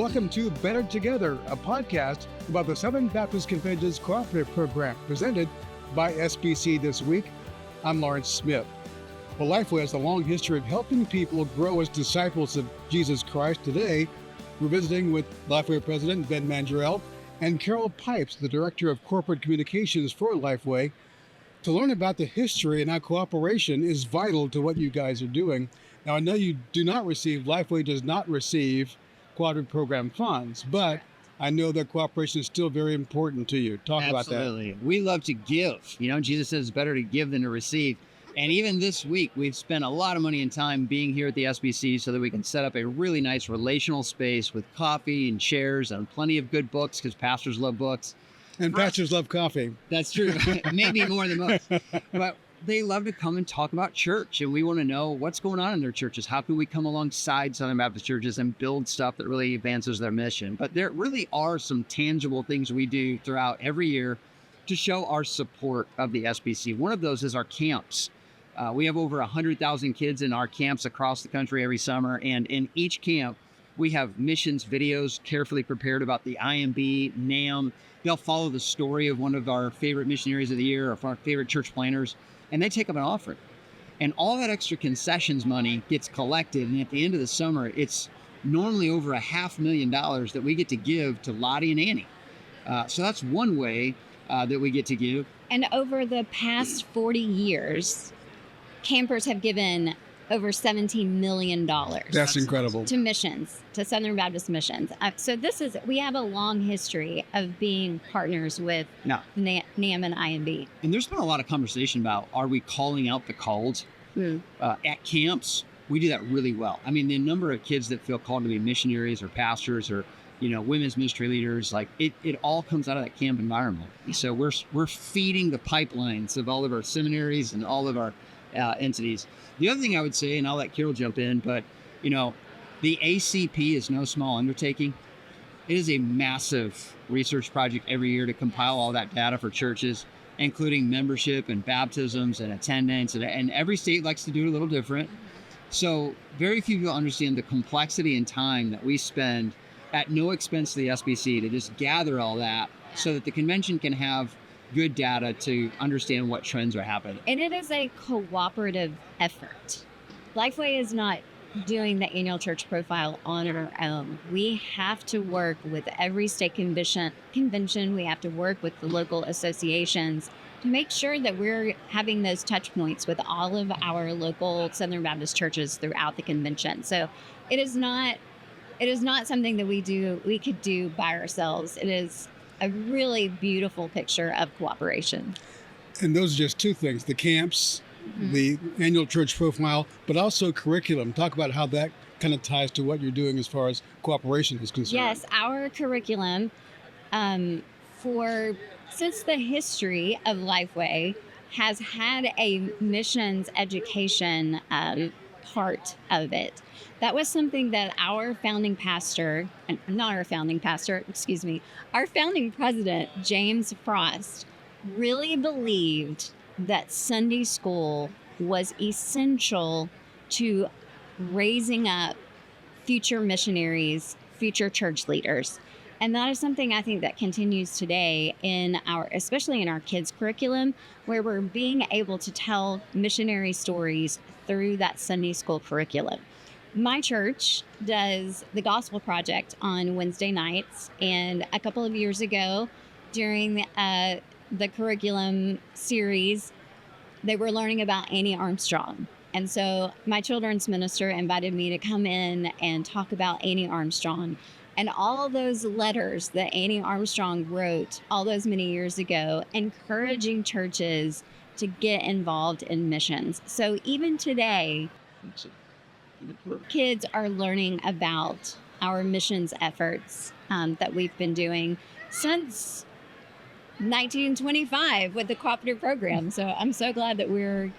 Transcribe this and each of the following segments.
welcome to Better Together, a podcast about the Southern Baptist Convention's cooperative program presented by SBC this week. I'm Lawrence Smith. Well, Lifeway has a long history of helping people grow as disciples of Jesus Christ. Today, we're visiting with Lifeway President Ben Mandrell and Carol Pipes, the Director of Corporate Communications for Lifeway, to learn about the history and how cooperation is vital to what you guys are doing. Now, I know you do not receive, Lifeway does not receive cooperative program funds, but I know that cooperation is still very important to you. Talk about that. Absolutely. We love to give. You know, Jesus says it's better to give than to receive. And even this week, we've spent a lot of money and time being here at the SBC so that we can set up a really nice relational space with coffee and chairs and plenty of good books, because pastors love books. And pastors love coffee. That's true. Maybe more than most. But they love to come and talk about church, and we want to know what's going on in their churches. How can we come alongside Southern Baptist churches and build stuff that really advances their mission? But there really are some tangible things we do throughout every year to show our support of the SBC. One of those is our camps. We have over 100,000 kids in our camps across the country every summer, and in each camp, we have missions videos carefully prepared about the IMB, NAM. They'll follow the story of one of our favorite missionaries of the year, or our favorite church planners, and they take up an offering. And all that extra concessions money gets collected, and at the end of the summer, it's normally over $500,000 that we get to give to Lottie and Annie. So that's one way that we get to give. And over the past 40 years, campers have given over $17 million. That's incredible. To missions, to Southern Baptist missions. So we have a long history of being partners with NAM and IMB. And there's been a lot of conversation about, are we calling out the called? At camps, we do that really well. I mean, the number of kids that feel called to be missionaries or pastors or, you know, women's ministry leaders, like it all comes out of that camp environment. So we're feeding the pipelines of all of our seminaries and all of our entities. The other thing I would say, and I'll let Carol jump in, but you know, the ACP is no small undertaking. It is a massive research project every year to compile all that data for churches, including membership and baptisms and attendance, and every state likes to do it a little different. So very few people understand the complexity and time that we spend at no expense to the SBC to just gather all that so that the convention can have good data to understand what trends are happening. And it is a cooperative effort. Lifeway is not doing the annual church profile on our own. We have to work with every state convention. We have to work with the local associations to make sure that we're having those touch points with all of our local Southern Baptist churches throughout the convention. So it is not something that we could do by ourselves. It is a really beautiful picture of cooperation. And those are just two things, the camps, the annual church profile, but also curriculum. Talk about how that kind of ties to what you're doing as far as cooperation is concerned. Yes, our curriculum, since the history of Lifeway, has had a missions education part of it. That was something that our founding president, James Frost, really believed that Sunday school was essential to raising up future missionaries, future church leaders. And that is something I think that continues today especially in our kids' curriculum, where we're being able to tell missionary stories through that Sunday school curriculum. My church does the Gospel Project on Wednesday nights, and a couple of years ago, during the curriculum series, they were learning about Annie Armstrong. And so my children's minister invited me to come in and talk about Annie Armstrong. And all those letters that Annie Armstrong wrote all those many years ago, encouraging churches to get involved in missions. So even today, kids are learning about our missions efforts that we've been doing since 1925 with the cooperative program. So I'm so glad that we're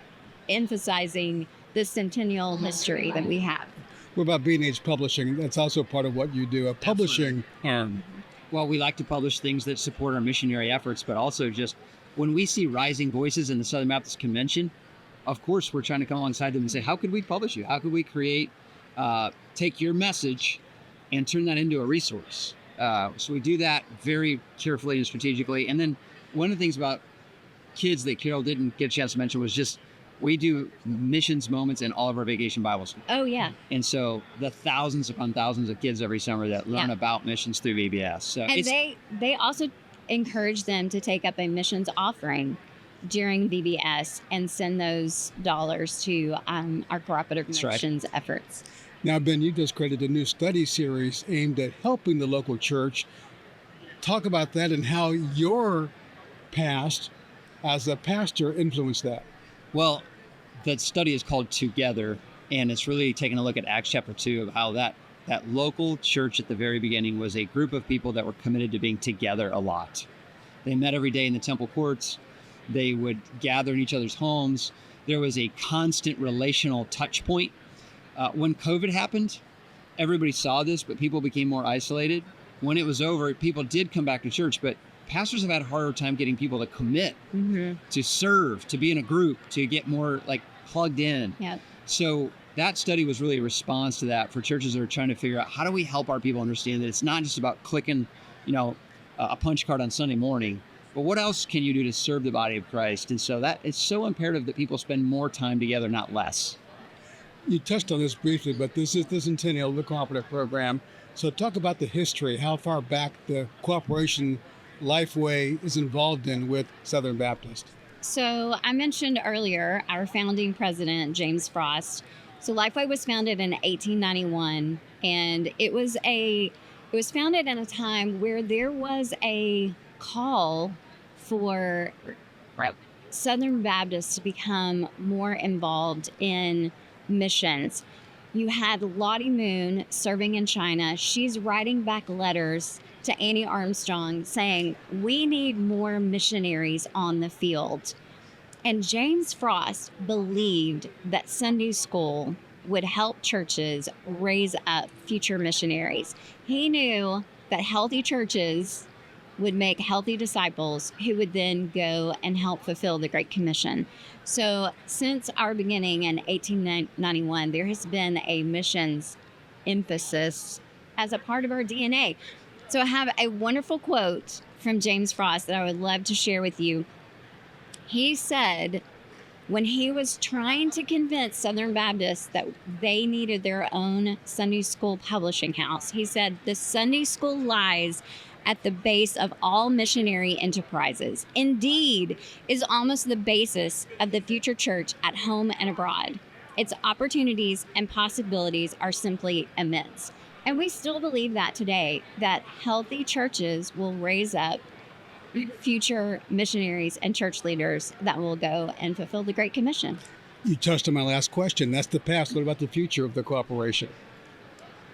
emphasizing this centennial history that we have. What about B&H Publishing? That's also part of what you do, publishing. Well, we like to publish things that support our missionary efforts, but also just when we see rising voices in the Southern Baptist Convention, of course, we're trying to come alongside them and say, how could we publish you? How could we create, take your message and turn that into a resource. So we do that very carefully and strategically. And then one of the things about kids that Carol didn't get a chance to mention was just we do missions moments in all of our vacation Bible schools. Oh, yeah. And so the thousands upon thousands of kids every summer that learn about missions through VBS. So and they also encourage them to take up a missions offering during VBS and send those dollars to our cooperative missions efforts. Now, Ben, you just created a new study series aimed at helping the local church. Talk about that and how your past as a pastor influenced that. Well, that study is called Together, and it's really taking a look at Acts chapter 2 of how that local church at the very beginning was a group of people that were committed to being together a lot. They met every day in the temple courts. They would gather in each other's homes. There was a constant relational touch point. When COVID happened, everybody saw this, but people became more isolated. When it was over, people did come back to church, but pastors have had a harder time getting people to commit, to serve, to be in a group, to get more plugged in. Yep. So that study was really a response to that for churches that are trying to figure out how do we help our people understand that it's not just about clicking, a punch card on Sunday morning, but what else can you do to serve the body of Christ? And so that it's so imperative that people spend more time together, not less. You touched on this briefly, but this is the centennial of the cooperative program. So talk about the history, how far back the cooperation Lifeway is involved in with Southern Baptist. So I mentioned earlier our founding president, James Frost. So Lifeway was founded in 1891, and it was founded in a time where there was a call for Southern Baptists to become more involved in missions. You had Lottie Moon serving in China. She's writing back letters to Annie Armstrong saying, we need more missionaries on the field. And James Frost believed that Sunday school would help churches raise up future missionaries. He knew that healthy churches would make healthy disciples who would then go and help fulfill the Great Commission. So since our beginning in 1891, there has been a missions emphasis as a part of our DNA. So I have a wonderful quote from James Frost that I would love to share with you. He said, when he was trying to convince Southern Baptists that they needed their own Sunday school publishing house, he said, the Sunday school lies at the base of all missionary enterprises. Indeed, is almost the basis of the future church at home and abroad. Its opportunities and possibilities are simply immense. And we still believe that today, that healthy churches will raise up future missionaries and church leaders that will go and fulfill the Great Commission. You touched on my last question. That's the past. What about the future of the cooperation?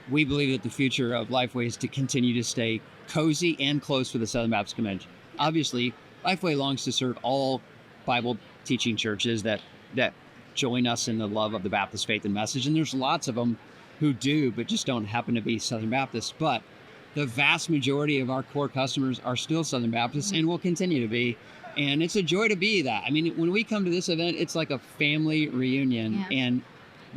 We believe that the future of Lifeway is to continue to stay cozy and close to the Southern Baptist Convention. Obviously, Lifeway longs to serve all Bible teaching churches that join us in the love of the Baptist faith and message. And there's lots of them who do, but just don't happen to be Southern Baptists. But the vast majority of our core customers are still Southern Baptists and will continue to be. And it's a joy to be that. I mean, when we come to this event, it's like a family reunion. Yeah. And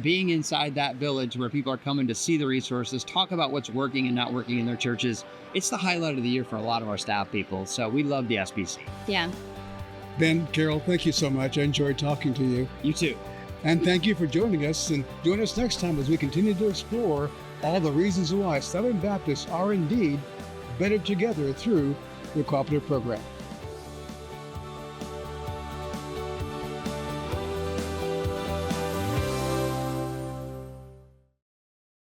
being inside that village where people are coming to see the resources, talk about what's working and not working in their churches, it's the highlight of the year for a lot of our staff people. So we love the SBC. Yeah. Ben, Carol, thank you so much. I enjoyed talking to you. You too. And thank you for joining us. And join us next time as we continue to explore all the reasons why Southern Baptists are indeed better together through the cooperative program.